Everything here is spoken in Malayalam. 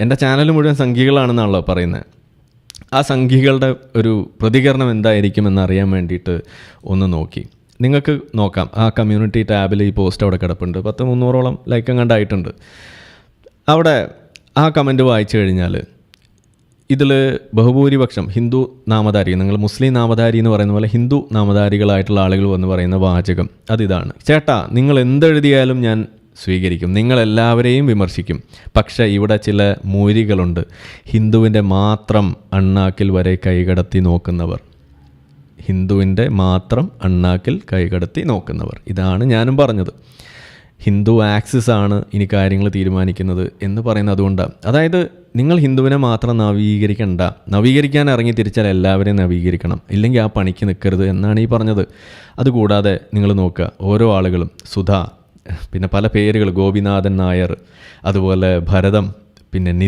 എൻ്റെ ചാനൽ മുഴുവൻ സംഖ്യകളാണെന്നാണല്ലോ പറയുന്നത്. ആ സംഖ്യകളുടെ ഒരു പ്രതികരണം എന്തായിരിക്കുമെന്ന് അറിയാൻ വേണ്ടിയിട്ട് ഒന്ന് നോക്കി. നിങ്ങൾക്ക് നോക്കാം, ആ കമ്മ്യൂണിറ്റി ടാബിൽ ഈ പോസ്റ്റ് അവിടെ കിടപ്പുണ്ട്. 300ഓളം ലൈക്ക് കണ്ടായിട്ടുണ്ട്. അവിടെ ആ കമൻറ്റ് വായിച്ചു കഴിഞ്ഞാൽ ഇതിൽ ബഹുഭൂരിപക്ഷം ഹിന്ദു നാമധാരി, നിങ്ങൾ മുസ്ലിം നാമധാരി എന്ന് പറയുന്ന പോലെ ഹിന്ദു നാമധാരികളായിട്ടുള്ള ആളുകൾ വന്ന് പറയുന്ന വാചകം അതിതാണ്: ചേട്ടാ, നിങ്ങൾ എന്തെഴുതിയാലും ഞാൻ സ്വീകരിക്കും, നിങ്ങളെല്ലാവരെയും വിമർശിക്കും, പക്ഷേ ഇവിടെ ചില മൂരികളുണ്ട്, ഹിന്ദുവിൻ്റെ മാത്രം അണ്ണാക്കിൽ വരെ കൈകടത്തി നോക്കുന്നവർ, ഹിന്ദുവിൻ്റെ മാത്രം അണ്ണാക്കിൽ കൈകടത്തി നോക്കുന്നവർ. ഇതാണ് ഞാനും പറഞ്ഞത്. ഹിന്ദു ആക്സിസ് ആണ് ഇനി കാര്യങ്ങൾ തീരുമാനിക്കുന്നത് എന്ന് പറയുന്നത് അതുകൊണ്ടാണ്. അതായത് നിങ്ങൾ ഹിന്ദുവിനെ മാത്രം നവീകരിക്കാൻ ഇറങ്ങി തിരിച്ചാൽ എല്ലാവരെയും നവീകരിക്കണം, ഇല്ലെങ്കിൽ ആ പണിക്ക് നിൽക്കരുത് എന്നാണ് ഈ പറഞ്ഞത്. അതുകൂടാതെ നിങ്ങൾ നോക്കുക, ഓരോ ആളുകളും സുധ, പിന്നെ പല പേരുകൾ, ഗോപിനാഥൻ നായർ, അതുപോലെ ഭരതം, പിന്നെ